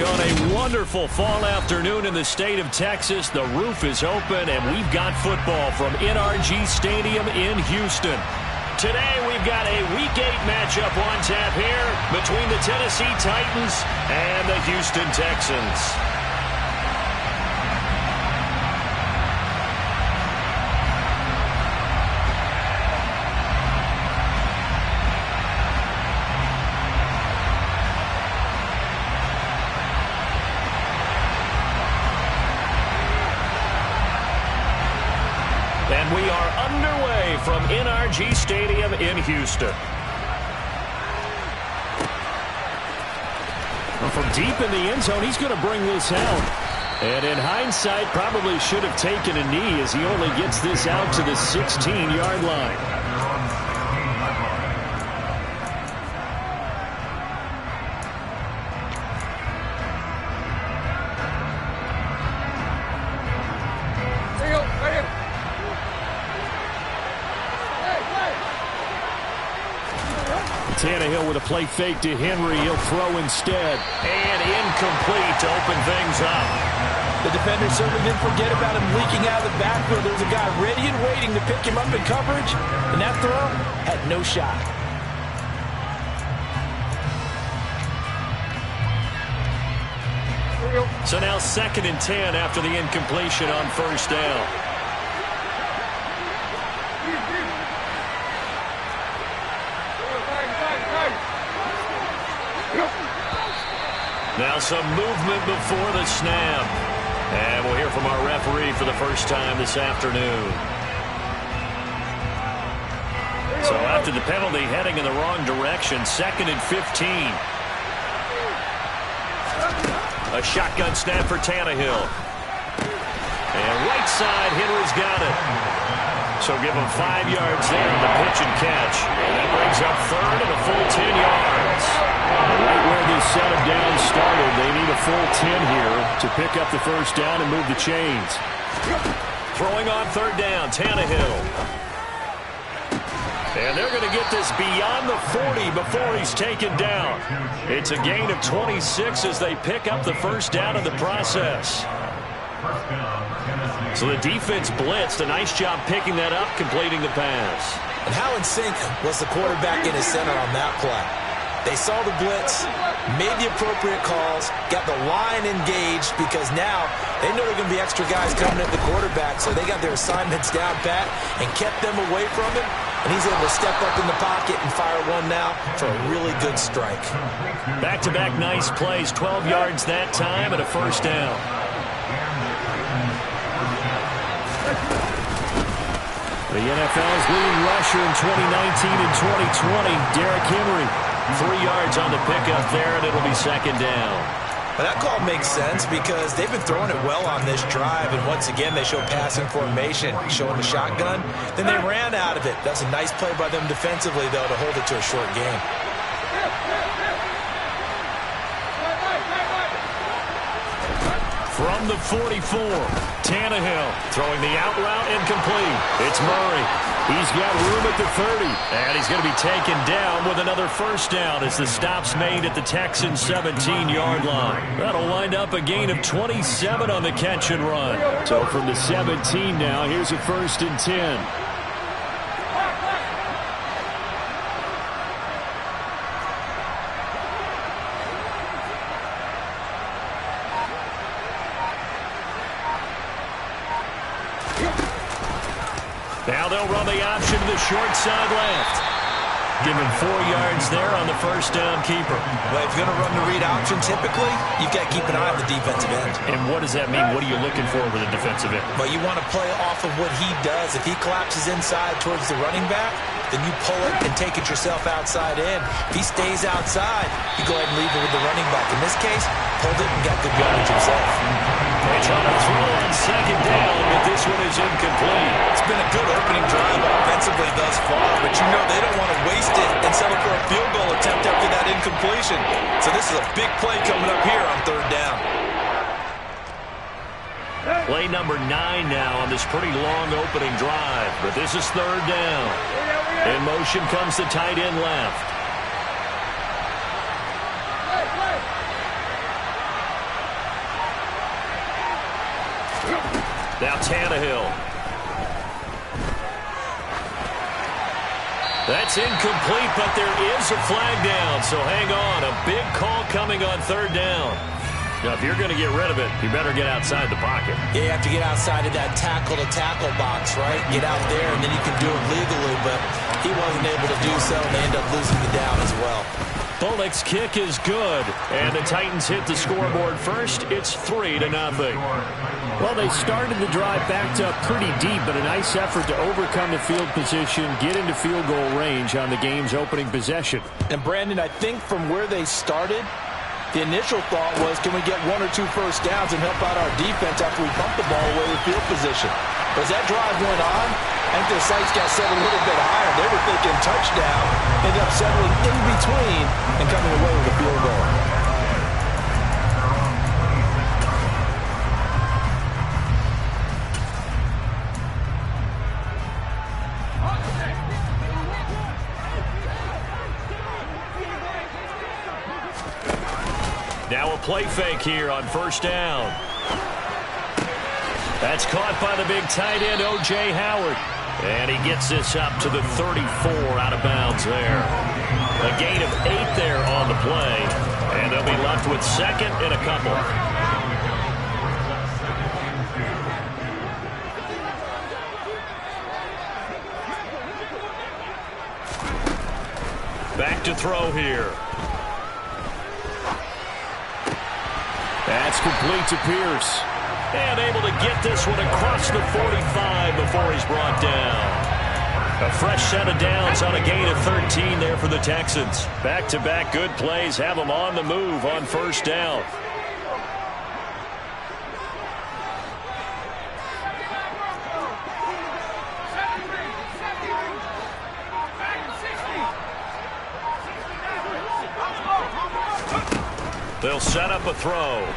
On a wonderful fall afternoon in the state of Texas, the roof is open, and we've got football from NRG Stadium in Houston. Today, we've got a Week 8 matchup on tap here between the Tennessee Titans and the Houston Texans. And we are underway from NRG Stadium in Houston. Well, from deep in the end zone, he's going to bring this out. And in hindsight, probably should have taken a knee as he only gets this out to the 16-yard line. Tannehill with a play fake to Henry. He'll throw instead. And incomplete to open things up. The defender certainly didn't forget about him leaking out of the backfield. There was a guy ready and waiting to pick him up in coverage. And that throw had no shot. So now 2nd and 10 after the incompletion on first down. Now some movement before the snap. And we'll hear from our referee for the first time this afternoon. So after the penalty, heading in the wrong direction, 2nd and 15. A shotgun snap for Tannehill. And right side, Henry's got it. So give him 5 yards there on the pitch and catch. And that brings up 3rd and a full 10 yards. Right where this setup down started, they need a full 10 here to pick up the first down and move the chains. Throwing on 3rd down, Tannehill. And they're going to get this beyond the 40 before he's taken down. It's a gain of 26 as they pick up the first down in the process. So the defense blitzed. A nice job picking that up, completing the pass. And how in sync was the quarterback in his center on that play? They saw the blitz, made the appropriate calls, got the line engaged because now they know there are going to be extra guys coming at the quarterback, so they got their assignments down pat and kept them away from him, and he's able to step up in the pocket and fire one now for a really good strike. Back-to-back nice plays, 12 yards that time and a first down. The NFL's leading rusher in 2019 and 2020, Derrick Henry. 3 yards on the pickup there, and it'll be 2nd down. Well, that call makes sense because they've been throwing it well on this drive, and once again they show passing formation, showing the shotgun. Then they ran out of it. That's a nice play by them defensively, though, to hold it to a short game. From the 44, Tannehill throwing the out route incomplete. It's Murray. He's got room at the 30, and he's going to be taken down with another first down as the stop's made at the Texans' 17-yard line. That'll wind up a gain of 27 on the catch and run. So from the 17 now, here's a 1st and 10. Now they'll run the option to the short side left. Give him 4 yards there on the first down keeper. Well, if you're going to run the read option, typically, you've got to keep an eye on the defensive end. And what does that mean? What are you looking for with a defensive end? Well, you want to play off of what he does. If he collapses inside towards the running back, then you pull it and take it yourself outside in. If he stays outside, you go ahead and leave it with the running back. In this case, pulled it and got good yardage himself. They try to throw on 2nd down, but this one is incomplete. It's been a good opening drive offensively thus far, but you know they don't want to waste it and settle for a field goal attempt after that incompletion. So this is a big play coming up here on 3rd down. Play number 9 now on this pretty long opening drive, but this is 3rd down. In motion comes the tight end left. Now Tannehill. That's incomplete, but there is a flag down, so hang on. A big call coming on third down. Now, if you're going to get rid of it, you better get outside the pocket. Yeah, you have to get outside of that tackle-to-tackle box, right? Get out there, and then you can do it legally, but he wasn't able to do so, and they end up losing the down as well. Bullock's kick is good, and the Titans hit the scoreboard first. It's 3-0. Well, they started the drive backed up pretty deep, but a nice effort to overcome the field position, get into field goal range on the game's opening possession. And, Brandon, I think from where they started, the initial thought was, can we get 1 or 2 first downs and help out our defense after we pump the ball away with field position? As that drive went on, I think their sights got set a little bit higher. They were thinking touchdown, ended up settling in between and coming away with a field goal. Now a play fake here on first down. That's caught by the big tight end, O.J. Howard. And he gets this up to the 34 out of bounds there. A gain of 8 there on the play. And they'll be left with second and a couple. Back to throw here. That's complete to Pierce. And able to get this one across the 45 before he's brought down. A fresh set of downs on a gain of 13 there for the Texans. Back-to-back good plays have them on the move on first down. They'll set up a throw.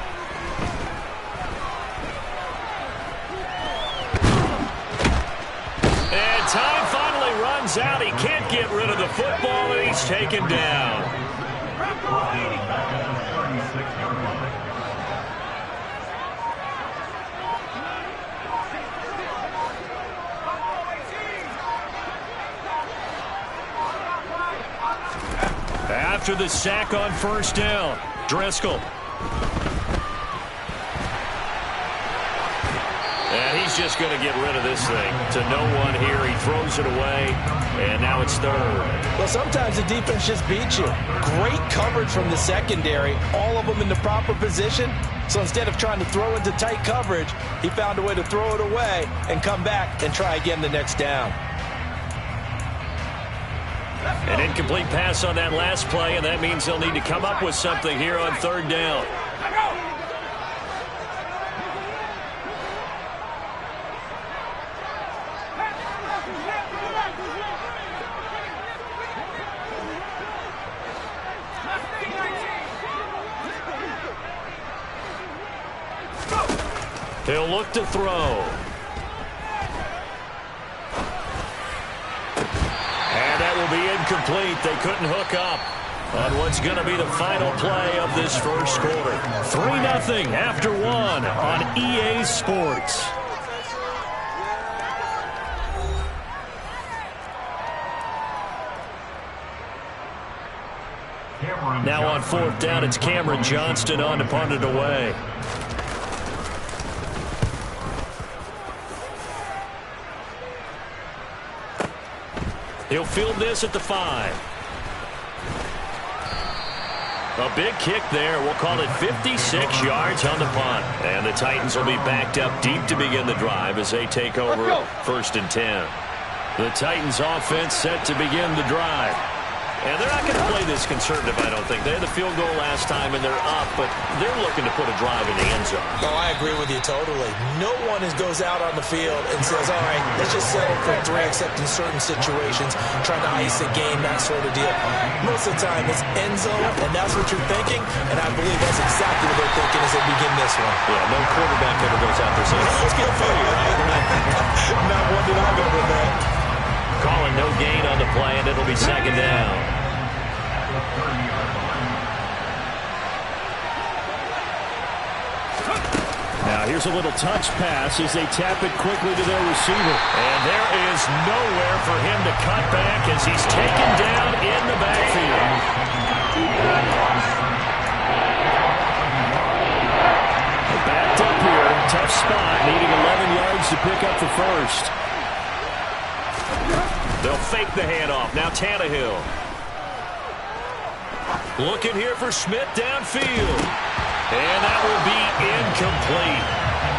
And time finally runs out. He can't get rid of the football, and he's taken down. After the sack on first down, Driscoll. And he's just going to get rid of this thing. To no one here. He throws it away, and now it's third. Well, sometimes the defense just beats you. Great coverage from the secondary. All of them in the proper position. So instead of trying to throw into tight coverage, he found a way to throw it away and come back and try again the next down. An incomplete pass on that last play, and that means they'll need to come up with something here on third down. He'll look to throw. And that will be incomplete. They couldn't hook up on what's going to be the final play of this first quarter. 3-0 after 1 on EA Sports. Now on fourth down, it's Cameron Johnston on to punt it away. He'll field this at the 5. A big kick there. We'll call it 56 yards on the punt. And the Titans will be backed up deep to begin the drive as they take over first and 10. The Titans offense set to begin the drive. And they're not going to play this conservative, I don't think. They had the field goal last time, and they're up, but they're looking to put a drive in the end zone. Oh, I agree with you totally. No one goes out on the field and says, all right, let's just settle for 3, except in certain situations, trying to ice a game, that sort of deal. Most of the time, it's end zone, and that's what you're thinking, and I believe that's exactly what they're thinking as they begin this one. Yeah, no quarterback ever goes out there saying, let's get for you, right? Not one did I go with that. Calling no gain on the play, and it'll be second down. Now Here's a little touch pass as they tap it quickly to their receiver. And there is nowhere for him to cut back as he's taken down in the backfield. Backed up here. Tough spot. Needing 11 yards to pick up the first. They'll fake the handoff. Now Tannehill. Looking here for Smith downfield. And that will be incomplete.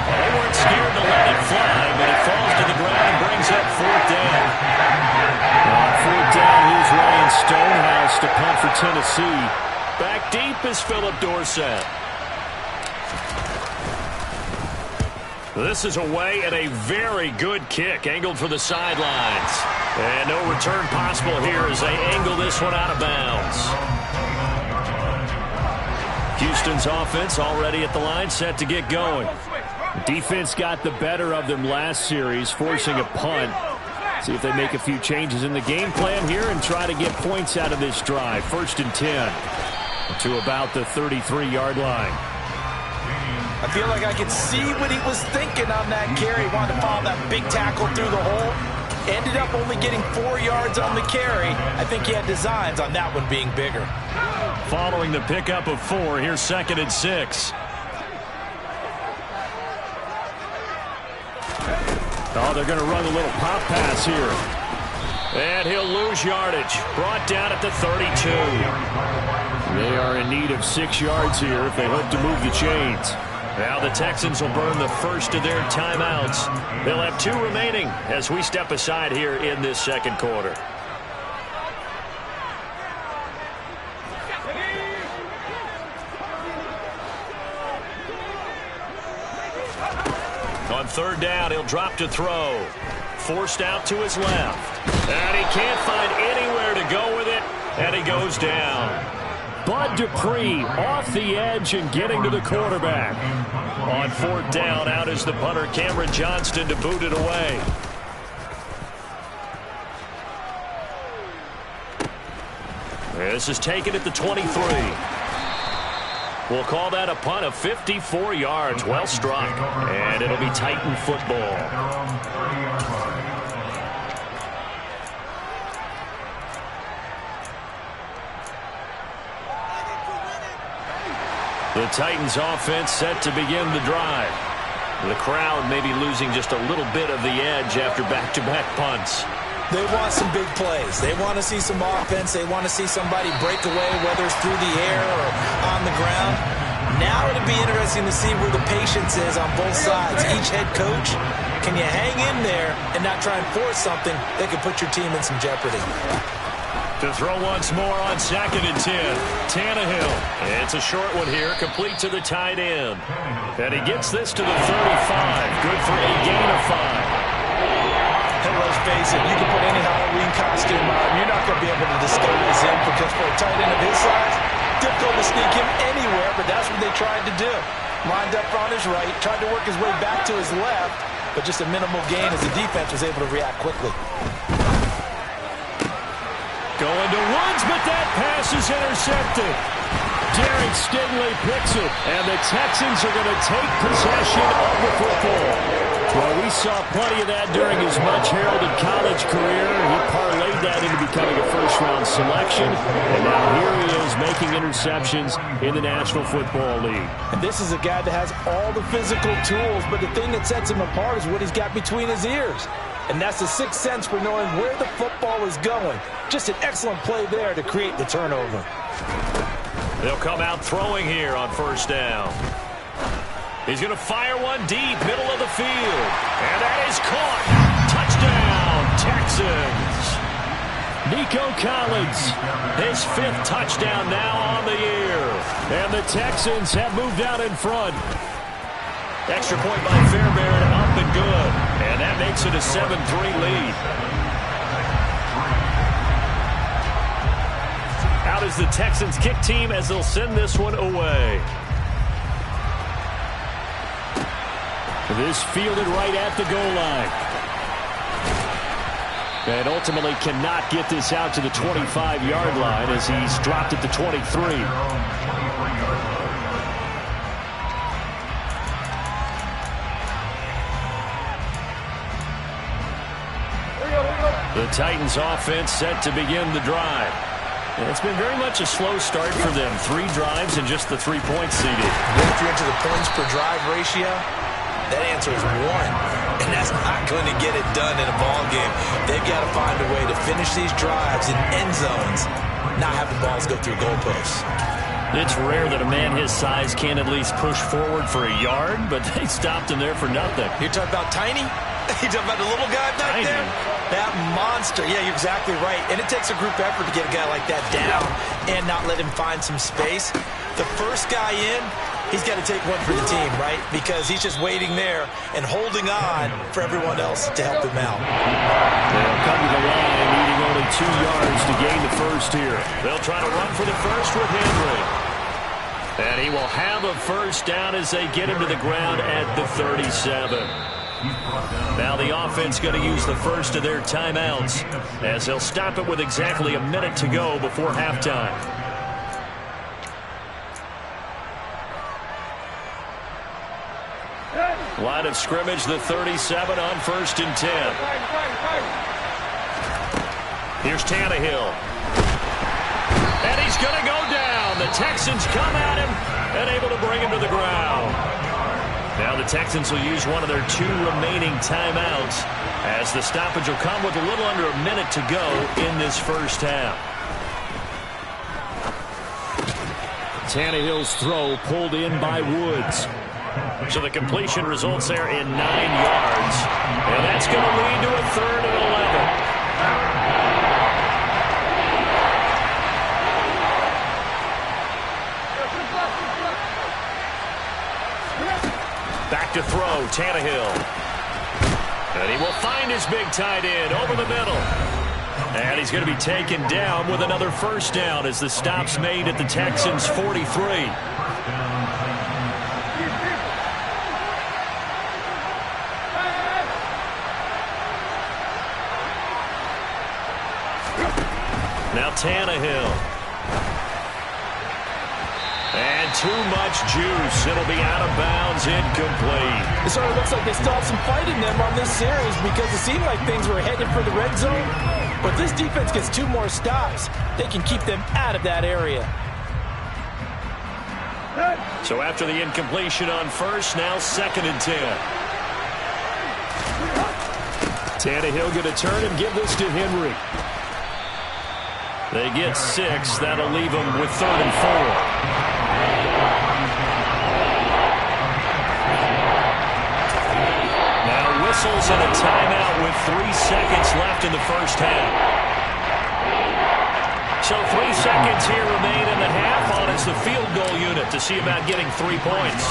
They weren't scared to let it fly, but it falls to the ground and brings up fourth down. On fourth down, here's Ryan Stonehouse to punt for Tennessee. Back deep is Phillip Dorsett. This is away and a very good kick, angled for the sidelines. And no return possible here as they angle this one out of bounds. Houston's offense already at the line, set to get going. Defense got the better of them last series, forcing a punt. See if they make a few changes in the game plan here and try to get points out of this drive. 1st and 10 to about the 33-yard line. I feel like I could see what he was thinking on that carry. He wanted to follow that big tackle through the hole. Ended up only getting 4 yards on the carry. I think he had designs on that one being bigger. Following the pickup of 4, here's 2nd and 6. Oh, they're going to run a little pop pass here. And he'll lose yardage. Brought down at the 32. They are in need of 6 yards here if they hope to move the chains. Now the Texans will burn the first of their timeouts. They'll have 2 remaining as we step aside here in this second quarter. On 3rd down, he'll drop to throw. Forced out to his left. And he can't find anywhere to go with it, and he goes down. Bud Dupree off the edge and getting to the quarterback. On 4th down, out is the punter, Cameron Johnston, to boot it away. This is taken at the 23. We'll call that a punt of 54 yards. Well struck. And it'll be Titan football. The Titans offense set to begin the drive. The crowd may be losing just a little bit of the edge after back-to-back punts. They want some big plays. They want to see some offense. They want to see somebody break away, whether it's through the air or on the ground. Now it'll be interesting to see where the patience is on both sides. Each head coach, can you hang in there and not try and force something that could put your team in some jeopardy? To throw once more on 2nd and 10. Tannehill. It's a short one here, complete to the tight end. And he gets this to the 35. Good for a gain of 5. And let's face it, you can put any Halloween costume on. You're not going to be able to disguise him because for a tight end of his size, difficult to sneak him anywhere, but that's what they tried to do. Lined up on his right, tried to work his way back to his left, but just a minimal gain as the defense was able to react quickly. Going to Woods, but that pass is intercepted. Derek Stingley picks it, and the Texans are going to take possession of the football. Well, we saw plenty of that during his much-heralded college career. He parlayed that into becoming a first-round selection, and now here he is making interceptions in the National Football League. And this is a guy that has all the physical tools, but the thing that sets him apart is what he's got between his ears. And that's the sixth sense for knowing where the football is going. Just an excellent play there to create the turnover. They'll come out throwing here on 1st down. He's going to fire one deep, middle of the field. And that is caught. Touchdown, Texans. Nico Collins, his 5th touchdown now on the year. And the Texans have moved out in front. Extra point by Fairbairn, up and good. And that makes it a 7-3 lead. Out is the Texans kick team as they'll send this one away. This fielded right at the goal line. And ultimately cannot get this out to the 25-yard line as he's dropped at the 23. The Titans offense set to begin the drive. And it's been very much a slow start for them. 3 drives and just the 3 points seeded. If you're into the points per drive ratio, that answer is 1. And that's not going to get it done in a ball game. They've got to find a way to finish these drives in end zones, not have the balls go through goalposts. It's rare that a man his size can't at least push forward for a yard, but they stopped him there for nothing. You're talking about tiny? You're talking about the little guy back there? That monster. Yeah, you're exactly right. And it takes a group effort to get a guy like that down and not let him find some space. The first guy in, he's got to take one for the team, right? Because he's just waiting there and holding on for everyone else to help him out. They'll come to the line, needing only 2 yards to gain the first here. They'll try to run for the first with Henry. And he will have a first down as they get him to the ground at the 37. Now the offense going to use the first of their timeouts as they'll stop it with exactly a minute to go before halftime. Line of scrimmage, the 37 on 1st and 10. Here's Tannehill. And he's going to go down. The Texans come at him and able to bring him to the ground. Now the Texans will use one of their 2 remaining timeouts as the stoppage will come with a little under a minute to go in this first half. Tannehill's throw pulled in by Woods. So the completion results there in 9 yards. And that's going to lead to a 3rd and 11. Back to throw, Tannehill. And he will find his big tight end over the middle. And he's going to be taken down with another first down as the stop's made at the Texans' 43. Now Tannehill. And too much juice. It'll be out of bounds, incomplete. It sort of looks like they still have some fight in them on this series because it seemed like things were headed for the red zone. But this defense gets 2 more stops. They can keep them out of that area. So after the incompletion on first, now 2nd and 10. Tannehill going to turn and give this to Henry. They get 6. That'll leave them with 3rd and 4. Now whistles and a timeout with 3 seconds left in the first half. So 3 seconds here remain in the half on as the field goal unit to see about getting 3 points.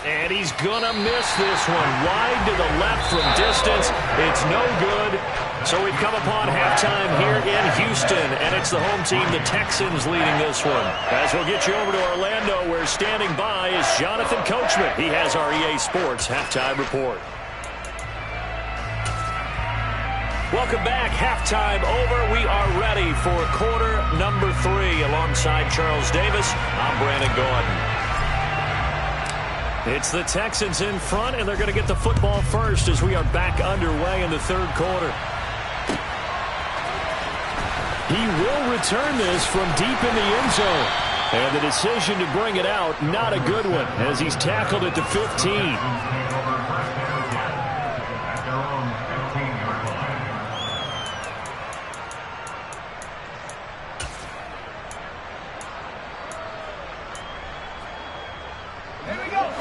And he's going to miss this one. Wide to the left from distance. It's no good. So we've come upon halftime here in Houston, and it's the home team, the Texans, leading this one. As we'll get you over to Orlando, where standing by is Jonathan Coachman. He has our EA Sports halftime report. Welcome back. Halftime over. We are ready for quarter number 3. Alongside Charles Davis, I'm Brandon Gordon. It's the Texans in front, and they're going to get the football first as we are back underway in the 3rd quarter. He will return this from deep in the end zone. And the decision to bring it out, not a good one, as he's tackled at the 15.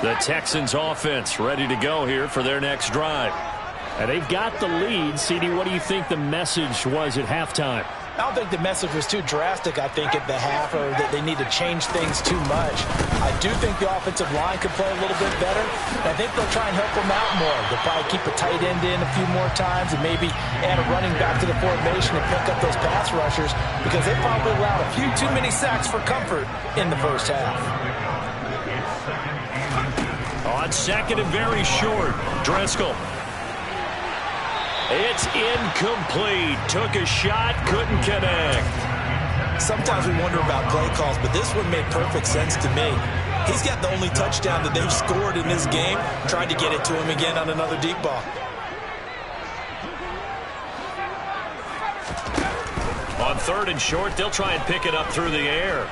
The Texans offense ready to go here for their next drive. And they've got the lead. CD, what do you think the message was at halftime? I don't think the message was too drastic, I think, at the half, or that they need to change things too much. I do think the offensive line could play a little bit better. I think they'll try and help them out more. They'll probably keep a tight end in a few more times and maybe add a running back to the formation and pick up those pass rushers because they probably allowed a few too many sacks for comfort in the first half. On 2nd and very short, Driscoll. It's incomplete. Took a shot, couldn't connect. Sometimes we wonder about play calls, but this one made perfect sense to me. He's got the only touchdown that they've scored in this game. Tried to get it to him again on another deep ball. 3rd and short. They'll try and pick it up through the air.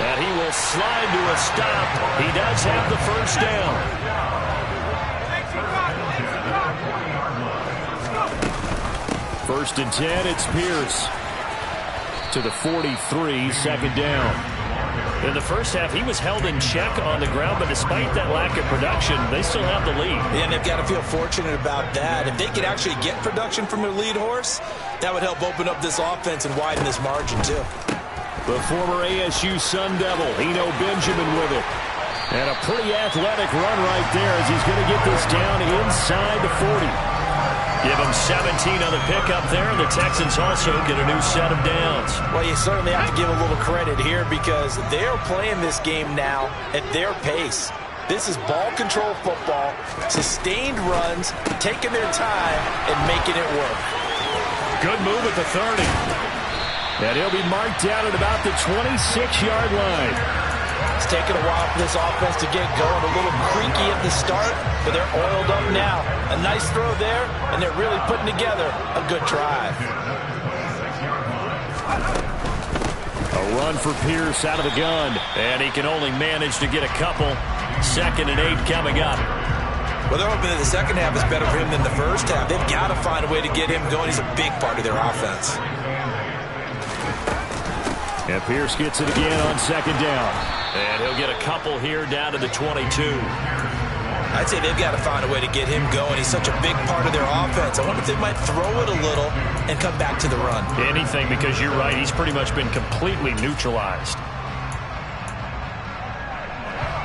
And he will slide to a stop. He does have the first down. First and 10, it's Pierce. To the 43, 2nd down. In the first half, he was held in check on the ground, but despite that lack of production, they still have the lead. Yeah, and they've got to feel fortunate about that. If they could actually get production from their lead horse, that would help open up this offense and widen this margin, too. The former ASU Sun Devil, Eno Benjamin with it. And a pretty athletic run right there as he's going to get this down inside the 40. Give him 17 on the pickup there. The Texans also get a new set of downs. Well, you certainly have to give a little credit here because they're playing this game now at their pace. This is ball control football, sustained runs, taking their time and making it work. Good move at the 30. And he'll be marked down at about the 26-yard line. It's taken a while for this offense to get going. A little creaky at the start, but they're oiled up now. A nice throw there, and they're really putting together a good drive. A run for Pierce out of the gun. And he can only manage to get a couple. 2nd and 8 coming up. Well, they're hoping that the second half is better for him than the first half. They've got to find a way to get him going. He's a big part of their offense. And Pierce gets it again on 2nd down. And he'll get a couple here down to the 22. I'd say they've got to find a way to get him going. He's such a big part of their offense. I wonder if they might throw it a little and come back to the run. Anything, because you're right. He's pretty much been completely neutralized.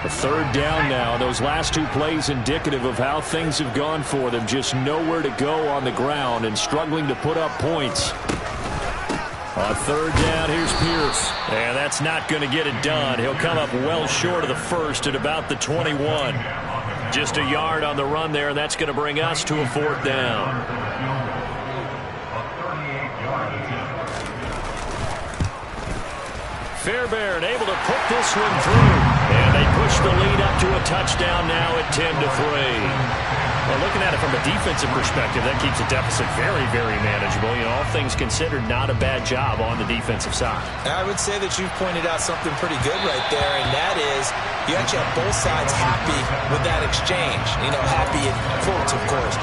A 3rd down now. Those last 2 plays indicative of how things have gone for them. Just nowhere to go on the ground and struggling to put up points. On 3rd down, here's Pierce. And that's not going to get it done. He'll come up well short of the first at about the 21. Just a yard on the run there, and that's going to bring us to a 4th down. Fairbairn able to put this one through. And they push the lead up to a touchdown now at 10-3. Well, looking at it from a defensive perspective, that keeps the deficit very, very manageable. You know, all things considered, not a bad job on the defensive side. I would say that you've pointed out something pretty good right there, and that is you actually have both sides happy with that exchange. You know, happy in quotes, of course.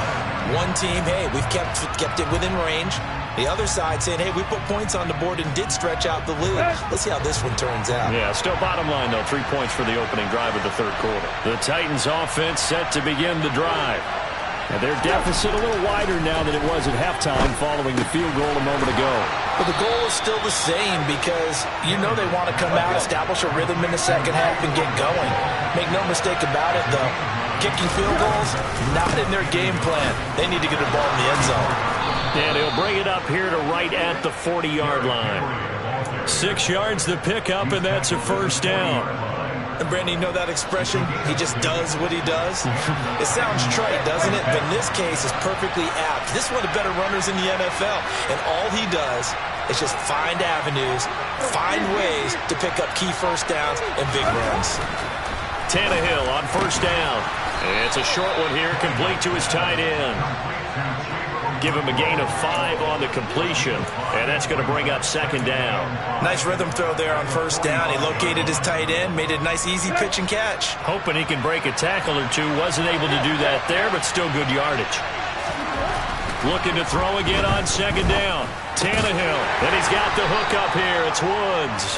One team, hey, we've kept it within range. The other side saying, hey, we put points on the board and did stretch out the lead. Let's see how this one turns out. Yeah, still bottom line, though, 3 points for the opening drive of the 3rd quarter. The Titans offense set to begin the drive. And their deficit a little wider now than it was at halftime following the field goal a moment ago. But the goal is still the same because you know they want to come out, establish a rhythm in the second half, and get going. Make no mistake about it, though. Kicking field goals, not in their game plan. They need to get the ball in the end zone. And he'll bring it up here to right at the 40-yard line. 6 yards to pick up, and that's a 1st down. And Brandon, you know that expression? He just does what he does? It sounds trite, doesn't it? But in this case, it's perfectly apt. This is one of the better runners in the NFL. And all he does is just find avenues, find ways to pick up key 1st downs and big runs. Tannehill on 1st down. It's a short one here, complete to his tight end. Give him a gain of 5 on the completion, and that's going to bring up 2nd down. Nice rhythm throw there on 1st down. He located his tight end, made it a nice, easy pitch and catch. Hoping he can break a tackle or two. Wasn't able to do that there, but still good yardage. Looking to throw again on 2nd down. Tannehill, and he's got the hook up here. It's Woods.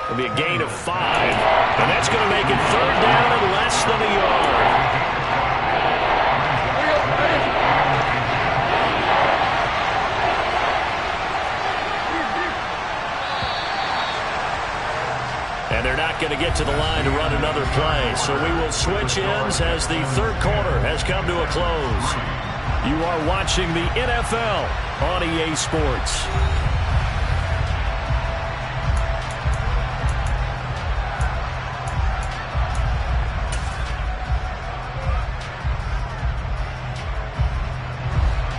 It'll be a gain of 5, and that's going to make it 3rd down and less than a yard. And they're not going to get to the line to run another play. So we will switch ends as the 3rd quarter has come to a close. You are watching the NFL on EA Sports.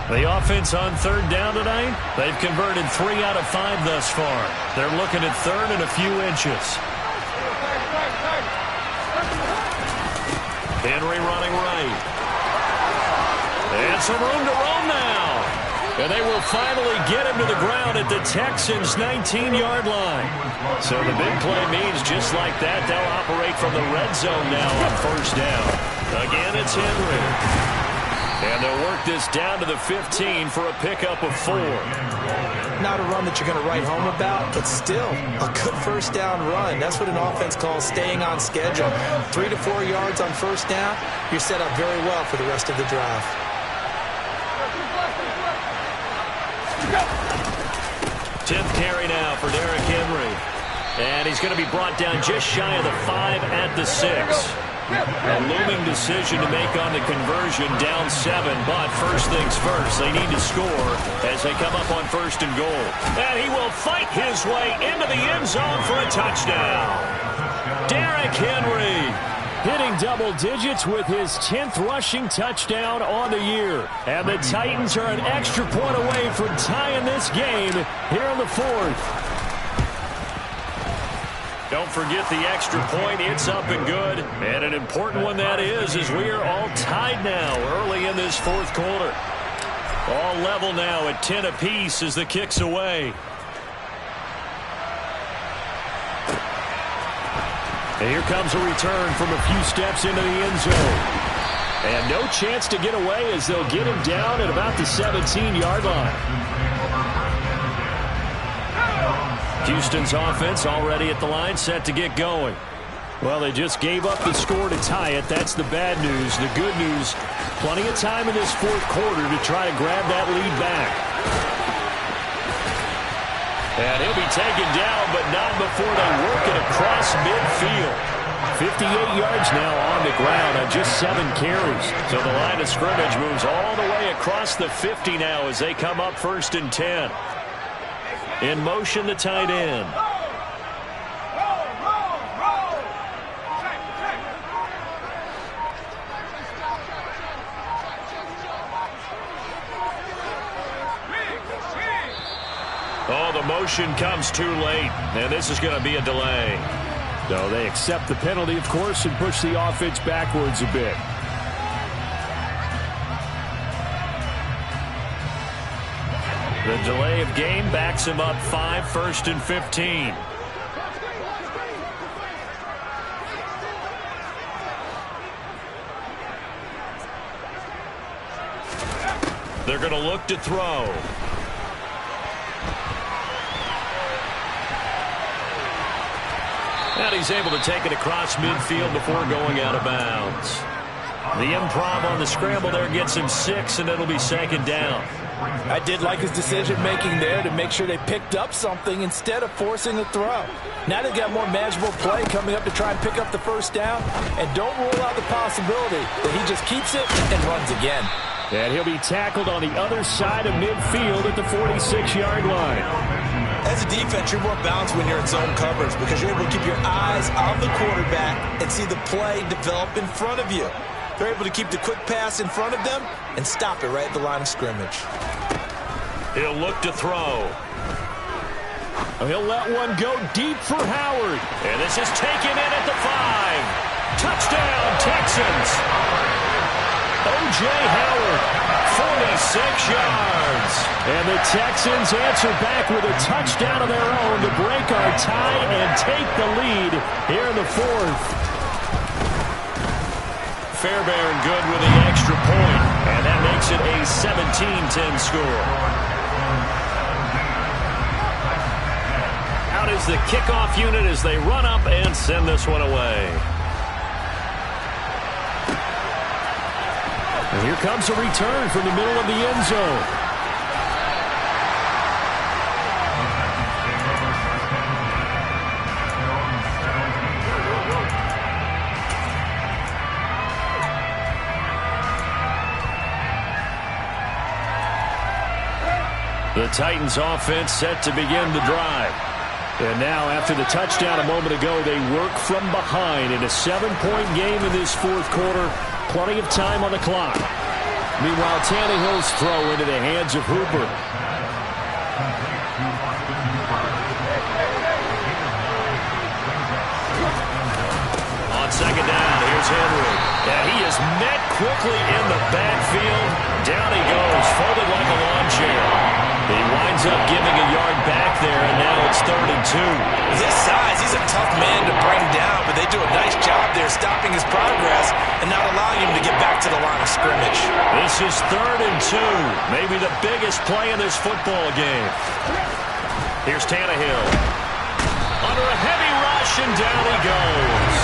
The offense on 3rd down tonight, they've converted 3 out of 5 thus far. They're looking at 3rd and a few inches. Henry running right. And some room to roam now. And they will finally get him to the ground at the Texans' 19-yard line. So the big play means just like that, they'll operate from the red zone now on first down. Again, it's Henry. And they'll work this down to the 15 for a pickup of 4. Not a run that you're going to write home about, but still a good first down run. That's what an offense calls staying on schedule. 3 to 4 yards on first down, you're set up very well for the rest of the drive. Tenth carry now for Derrick Henry. And he's going to be brought down just shy of the 5 at the 6. A looming decision to make on the conversion, down 7. But first things first, they need to score as they come up on first and goal. And he will fight his way into the end zone for a touchdown. Derrick Henry hitting double digits with his 10th rushing touchdown on the year. And the Titans are an extra point away from tying this game here in the 4th. Don't forget the extra point. It's up and good. And an important one that is, as we are all tied now early in this 4th quarter. All level now at 10 apiece as the kick's away. And here comes a return from a few steps into the end zone. And no chance to get away as they'll get him down at about the 17-yard line. Houston's offense already at the line, set to get going. Well, they just gave up the score to tie it. That's the bad news. The good news, plenty of time in this 4th quarter to try to grab that lead back. And he'll be taken down, but not before they work it across midfield. 58 yards now on the ground on just 7 carries. So the line of scrimmage moves all the way across the 50 now as they come up first and 10. In motion, the tight end. Oh, the motion comes too late, and this is going to be a delay. No, they accept the penalty, of course, and push the offense backwards a bit. The delay of game backs him up 5, first and 15. They're going to look to throw. And he's able to take it across midfield before going out of bounds. The improv on the scramble there gets him 6, and it'll be second down. I did like his decision-making there to make sure they picked up something instead of forcing a throw. Now they've got more manageable play coming up to try and pick up the first down, and don't rule out the possibility that he just keeps it and runs again. And he'll be tackled on the other side of midfield at the 46-yard line. As a defense, you're more balanced when you're in zone coverage because you're able to keep your eyes on the quarterback and see the play develop in front of you. They're able to keep the quick pass in front of them and stop it right at the line of scrimmage. He'll look to throw. He'll let one go deep for Howard. And this is taken in at the 5. Touchdown, Texans. O.J. Howard, 46 yards. And the Texans answer back with a touchdown of their own to break our tie and take the lead here in the 4th. Fairbairn good with the extra point, and that makes it a 17-10 score. Out is the kickoff unit as they run up and send this one away. And here comes a return from the middle of the end zone. The Titans offense set to begin the drive. And now, after the touchdown a moment ago, they work from behind in a 7-point game in this 4th quarter. Plenty of time on the clock. Meanwhile, Tannehill's throw into the hands of Hooper. On second down, here's Henry. Yeah, he is met quickly in the backfield. Down he goes, folded like a lawn chair. ends up giving a yard back there, and now it's 3rd and 2. With his size, he's a tough man to bring down, but they do a nice job there stopping his progress and not allowing him to get back to the line of scrimmage. This is 3rd and 2, maybe the biggest play in this football game. Here's Tannehill. Under a heavy rush, and down he goes.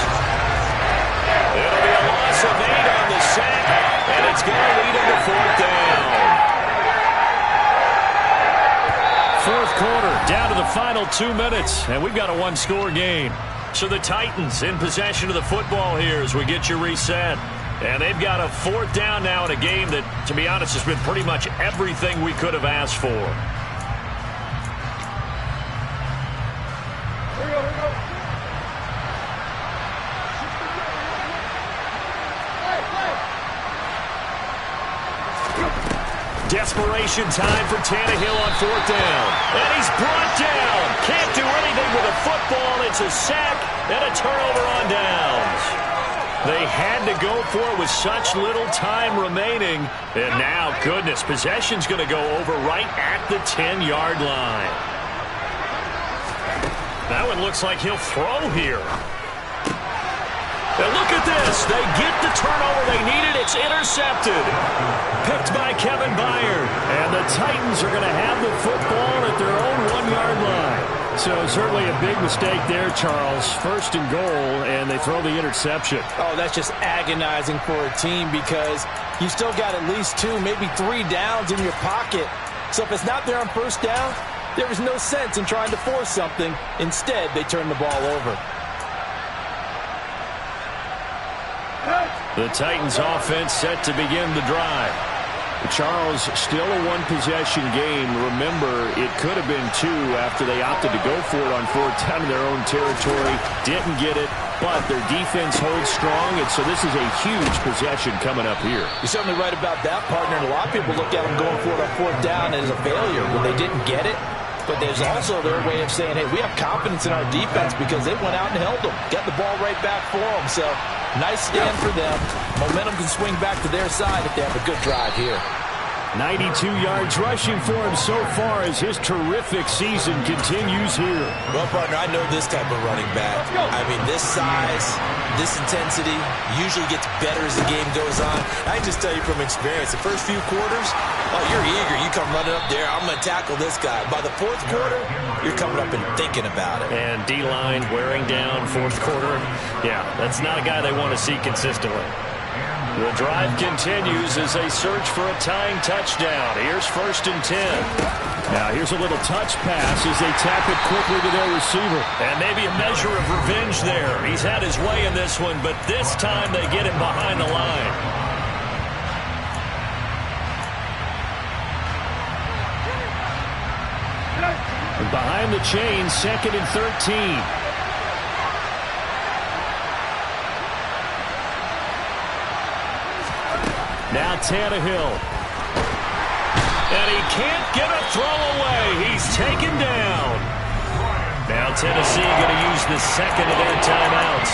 It'll be a loss of 8 on the sack, and it's going to lead him to 4th down. 4th quarter, down to the final 2 minutes, and we've got a one-score game. So the Titans in possession of the football here as we get you reset. And they've got a 4th down now in a game that, to be honest, has been pretty much everything we could have asked for. Desperation time for Tannehill on 4th down. And he's brought down. Can't do anything with a football. It's a sack and a turnover on downs. They had to go for it with such little time remaining. And now, goodness, possession's going to go over right at the 10-yard line. That one looks like he'll throw here. And look at this. They get the turnover they needed. It's intercepted. Picked by Kevin Byard. And the Titans are going to have the football at their own 1-yard line. So certainly a big mistake there, Charles. 1st and goal, and they throw the interception. Oh, that's just agonizing for a team because you still got at least 2, maybe 3 downs in your pocket. So if it's not there on 1st down, there was no sense in trying to force something. Instead, they turn the ball over. The Titans offense set to begin the drive. Charles, still a one-possession game. Remember, it could have been 2 after they opted to go for it on 4th down in their own territory. Didn't get it, but their defense holds strong, and so this is a huge possession coming up here. You're certainly right about that, partner, and a lot of people look at them going for it on 4th down as a failure when they didn't get it. But there's also their way of saying, hey, we have confidence in our defense because they went out and held them. Got the ball right back for them. So nice stand for them. Momentum can swing back to their side if they have a good drive here. 92 yards rushing for him so far as his terrific season continues here. Well, partner, I know this type of running back. I mean, this size, this intensity usually gets better as the game goes on. I can just tell you from experience, the first few quarters, oh, you're eager. You come running up there, I'm going to tackle this guy. By the 4th quarter, you're coming up and thinking about it. And D-line wearing down 4th quarter. Yeah, that's not a guy they want to see consistently. The drive continues as they search for a tying touchdown. Here's 1st and 10. Now here's a little touch pass as they tap it quickly to their receiver. And maybe a measure of revenge there. He's had his way in this one, but this time they get him behind the line. And behind the chain, 2nd and 13. Now Tannehill. And he can't get a throw away. He's taken down. Now Tennessee going to use the 2nd of their timeouts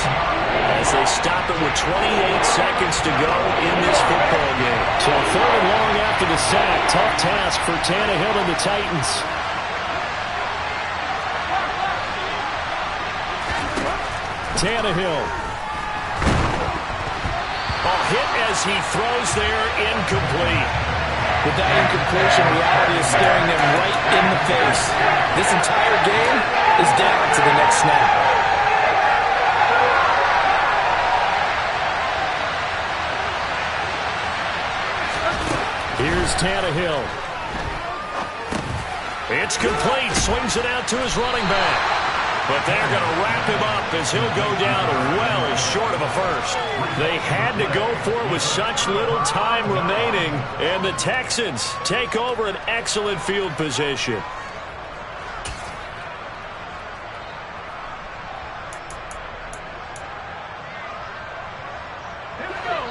as they stop it with 28 seconds to go in this football game. So 3rd and long after the sack. Tough task for Tannehill and the Titans. Tannehill. Hit as he throws there, incomplete. With that incompletion, reality is staring them right in the face. This entire game is down to the next snap. Here's Tannehill. It's complete. Swings it out to his running back. But they're going to wrap him up as he'll go down well short of a first. They had to go for it with such little time remaining, and the Texans take over an excellent field position.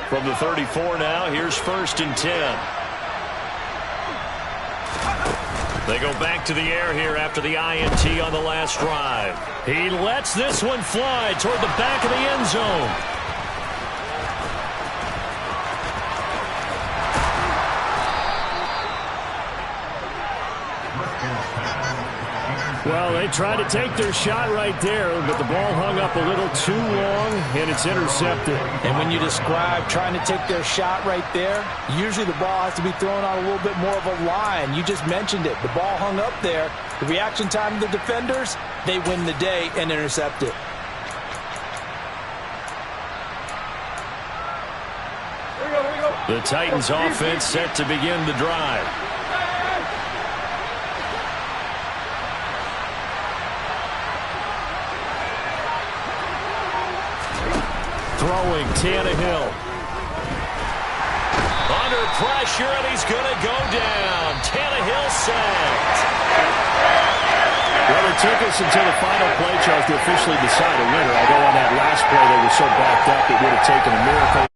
From the 34 now, here's 1st and 10. They go back to the air here after the INT on the last drive. He lets this one fly toward the back of the end zone. Well, they tried to take their shot right there, but the ball hung up a little too long, and it's intercepted. And when you describe trying to take their shot right there, usually the ball has to be thrown on a little bit more of a line. You just mentioned it. The ball hung up there. The reaction time of the defenders, they win the day and intercept it. The Titans offense set to begin the drive. Throwing Tannehill. Under pressure, and he's going to go down. Tannehill sacked. Well, it took us until the final play, Charles, to officially decide a winner. Although on that last play they were so backed up, it would have taken a miracle.